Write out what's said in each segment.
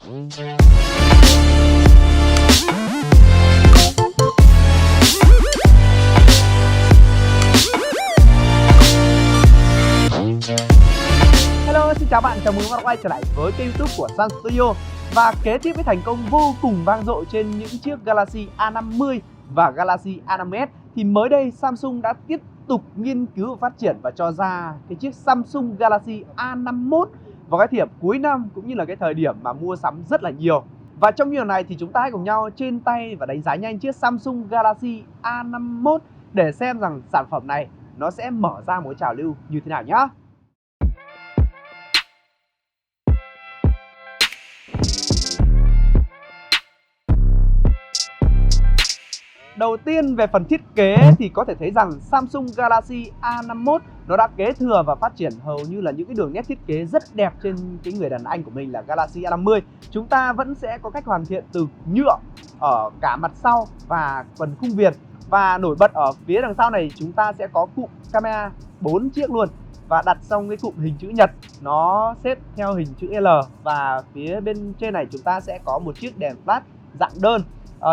Hello, xin chào bạn, chào mừng các bạn quay trở lại với kênh YouTube của Sun Studio. Và kế tiếp với thành công vô cùng vang dội trên những chiếc Galaxy A50 và Galaxy A50s thì mới đây Samsung đã tiếp tục nghiên cứu và phát triển và cho ra cái chiếc Samsung Galaxy A51 vào cái thời điểm cuối năm cũng như là cái thời điểm mà mua sắm rất là nhiều. Và trong video này thì chúng ta hãy cùng nhau trên tay và đánh giá nhanh chiếc Samsung Galaxy A51 để xem rằng sản phẩm này nó sẽ mở ra một trào lưu như thế nào nhá. Đầu tiên về phần thiết kế thì có thể thấy rằng Samsung Galaxy A51 nó đã kế thừa và phát triển hầu như là những cái đường nét thiết kế rất đẹp trên cái người đàn anh của mình là Galaxy A50. Chúng ta vẫn sẽ có cách hoàn thiện từ nhựa ở cả mặt sau và phần khung viền. Và nổi bật ở phía đằng sau này chúng ta sẽ có cụm camera 4 chiếc luôn và đặt trong cái cụm hình chữ nhật, nó xếp theo hình chữ L. Và phía bên trên này chúng ta sẽ có một chiếc đèn flash dạng đơn.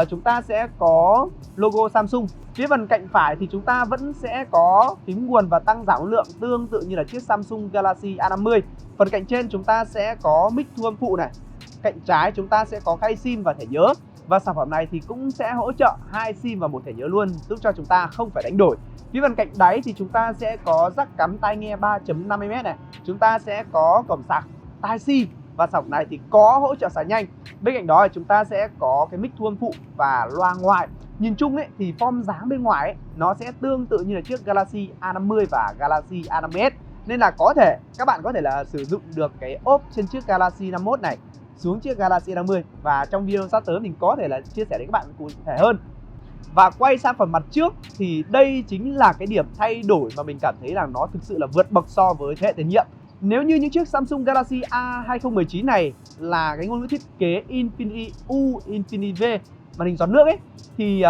Chúng ta sẽ có logo Samsung. Phía phần cạnh phải thì chúng ta vẫn sẽ có phím nguồn và tăng giảm âm lượng tương tự như là chiếc Samsung Galaxy A50. Phần cạnh trên chúng ta sẽ có mic thu âm phụ này. Cạnh trái chúng ta sẽ có khay sim và thẻ nhớ. Và sản phẩm này thì cũng sẽ hỗ trợ 2 sim và 1 thẻ nhớ luôn, giúp cho chúng ta không phải đánh đổi. Phía phần cạnh đáy thì chúng ta sẽ có jack cắm tai nghe 3.50m này. Chúng ta sẽ có cổng sạc Type-C và sản phẩm này thì có hỗ trợ sạc nhanh. Bên cạnh đó thì chúng ta sẽ có cái mic thu âm phụ và loa ngoài. Nhìn chung ấy thì form dáng bên ngoài ấy, nó sẽ tương tự như là chiếc Galaxy A50 và Galaxy A50s. Nên là có thể các bạn có thể là sử dụng được cái ốp trên chiếc Galaxy A51 này xuống chiếc Galaxy A50. Và trong video sắp tới mình có thể là chia sẻ đến các bạn cụ thể hơn. Và quay sang phần mặt trước thì đây chính là cái điểm thay đổi mà mình cảm thấy là nó thực sự là vượt bậc so với thế hệ tiền nhiệm. Nếu như những chiếc Samsung Galaxy A2019 này là cái ngôn ngữ thiết kế Infinity U, Infinity V, màn hình giọt nước ấy, thì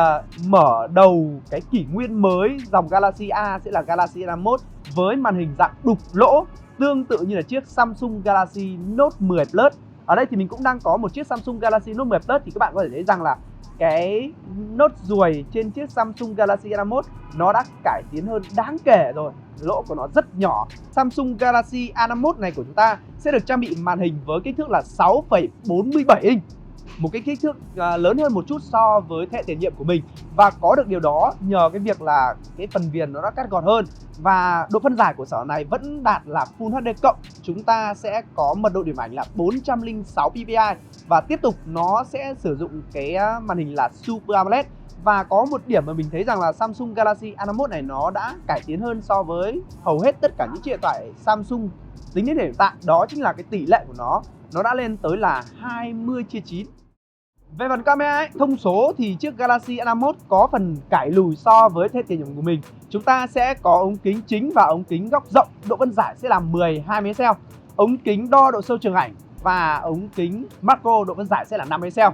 mở đầu cái kỷ nguyên mới dòng Galaxy A sẽ là Galaxy A51 với màn hình dạng đục lỗ tương tự như là chiếc Samsung Galaxy Note 10 Plus. Ở đây thì mình cũng đang có một chiếc Samsung Galaxy Note 10 Plus thì các bạn có thể thấy rằng là cái nốt ruồi trên chiếc Samsung Galaxy A51 nó đã cải tiến hơn đáng kể rồi. Lỗ của nó rất nhỏ. Samsung Galaxy A51 này của chúng ta sẽ được trang bị màn hình với kích thước là 6,47 inch. Một cái kích thước lớn hơn một chút so với thế hệ tiền nhiệm của mình. Và có được điều đó nhờ cái việc là cái phần viền nó đã cắt gọt hơn. Và độ phân giải của sản phẩm này vẫn đạt là Full HD+. Chúng ta sẽ có mật độ điểm ảnh là 406 ppi. Và tiếp tục nó sẽ sử dụng cái màn hình là Super AMOLED. Và có một điểm mà mình thấy rằng là Samsung Galaxy A51 này nó đã cải tiến hơn so với hầu hết tất cả những chiếc điện thoại Samsung tính đến hiện tại. Đó chính là cái tỷ lệ của nó đã lên tới là 20:9. Về phần camera ấy, thông số thì chiếc Galaxy A51 có phần cải lùi so với thế hệ tiền nhiệm của mình. Chúng ta sẽ có ống kính chính và ống kính góc rộng, độ phân giải sẽ là 12 megapixel. Ống kính đo độ sâu trường ảnh và ống kính macro độ phân giải sẽ là 5 megapixel.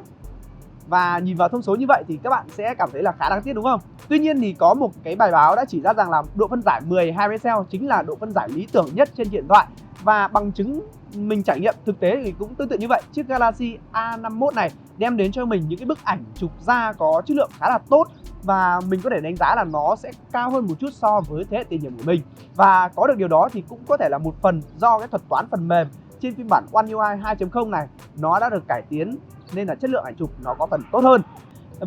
Và nhìn vào thông số như vậy thì các bạn sẽ cảm thấy là khá đáng tiếc đúng không? Tuy nhiên thì có một cái bài báo đã chỉ ra rằng là độ phân giải 12 megapixel chính là độ phân giải lý tưởng nhất trên điện thoại. Và bằng chứng mình trải nghiệm thực tế thì cũng tương tự như vậy. Chiếc Galaxy A51 này đem đến cho mình những cái bức ảnh chụp ra có chất lượng khá là tốt. Và mình có thể đánh giá là nó sẽ cao hơn một chút so với thế hệ tiền nhiệm của mình. Và có được điều đó thì cũng có thể là một phần do cái thuật toán phần mềm trên phiên bản One UI 2.0 này nó đã được cải tiến nên là chất lượng ảnh chụp nó có phần tốt hơn.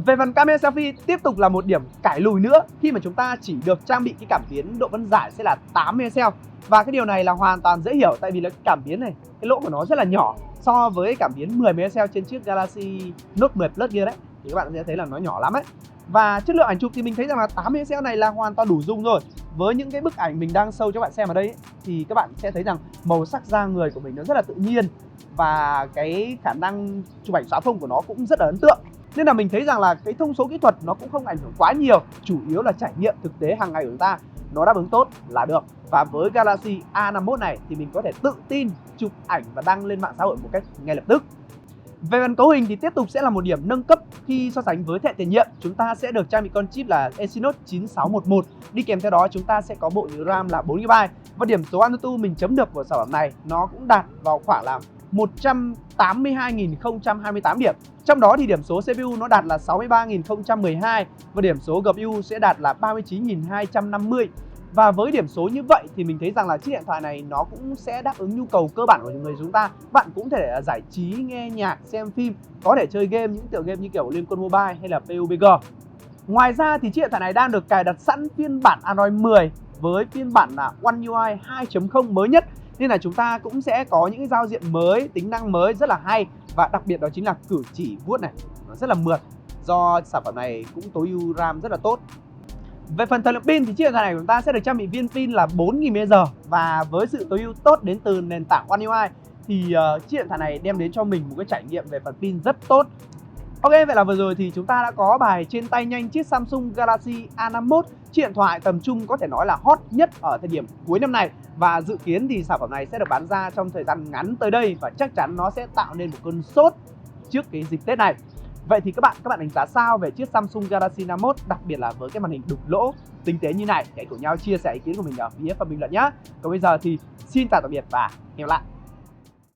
Về phần camera selfie tiếp tục là một điểm cải lùi nữa khi mà chúng ta chỉ được trang bị cái cảm biến độ phân giải sẽ là 8 megapixel. Và cái điều này là hoàn toàn dễ hiểu tại vì là cái cảm biến này, cái lỗ của nó rất là nhỏ so với cảm biến 10 megapixel trên chiếc Galaxy Note 10 Plus kia đấy. Thì các bạn sẽ thấy là nó nhỏ lắm ấy. Và chất lượng ảnh chụp thì mình thấy rằng là 8 megapixel này là hoàn toàn đủ dùng rồi. Với những cái bức ảnh mình đang show cho các bạn xem ở đây ấy, thì các bạn sẽ thấy rằng màu sắc da người của mình nó rất là tự nhiên. Và cái khả năng chụp ảnh xóa phông của nó cũng rất là ấn tượng. Nên là mình thấy rằng là cái thông số kỹ thuật nó cũng không ảnh hưởng quá nhiều. Chủ yếu là trải nghiệm thực tế hàng ngày của chúng ta nó đáp ứng tốt là được. Và với Galaxy A51 này thì mình có thể tự tin chụp ảnh và đăng lên mạng xã hội một cách ngay lập tức. Về phần cấu hình thì tiếp tục sẽ là một điểm nâng cấp khi so sánh với thế hệ tiền nhiệm. Chúng ta sẽ được trang bị con chip là Exynos 9611. Đi kèm theo đó chúng ta sẽ có bộ nhớ RAM là 4GB. Và điểm số AnTuTu mình chấm được của sản phẩm này nó cũng đạt vào khoảng là 100 82.028 điểm. Trong đó thì điểm số CPU nó đạt là 63.012 và điểm số GPU sẽ đạt là 39.250. Và với điểm số như vậy thì mình thấy rằng là chiếc điện thoại này nó cũng sẽ đáp ứng nhu cầu cơ bản của người chúng ta. Bạn cũng có thể giải trí, nghe nhạc, xem phim, có thể chơi game, những tựa game như kiểu Liên Quân Mobile hay là PUBG. Ngoài ra thì chiếc điện thoại này đang được cài đặt sẵn phiên bản Android 10 với phiên bản là One UI 2.0 mới nhất, nên là chúng ta cũng sẽ có những giao diện mới, tính năng mới rất là hay, và đặc biệt đó chính là cử chỉ vuốt này, nó rất là mượt do sản phẩm này cũng tối ưu RAM rất là tốt. Về phần thời lượng pin thì chiếc điện thoại này của chúng ta sẽ được trang bị viên pin là 4000 mAh, và với sự tối ưu tốt đến từ nền tảng One UI thì chiếc điện thoại này đem đến cho mình một cái trải nghiệm về phần pin rất tốt. Ok, vậy là vừa rồi thì chúng ta đã có bài trên tay nhanh chiếc Samsung Galaxy A51, chiếc điện thoại tầm trung có thể nói là hot nhất ở thời điểm cuối năm này, và dự kiến thì sản phẩm này sẽ được bán ra trong thời gian ngắn tới đây, và chắc chắn nó sẽ tạo nên một cơn sốt trước cái dịp Tết này. Vậy thì các bạn đánh giá sao về chiếc Samsung Galaxy A51, đặc biệt là với cái màn hình đục lỗ tinh tế như này? Hãy cùng nhau chia sẻ ý kiến của mình ở phía phần bình luận nhé. Còn bây giờ thì xin chào tạm biệt và hẹn gặp lại.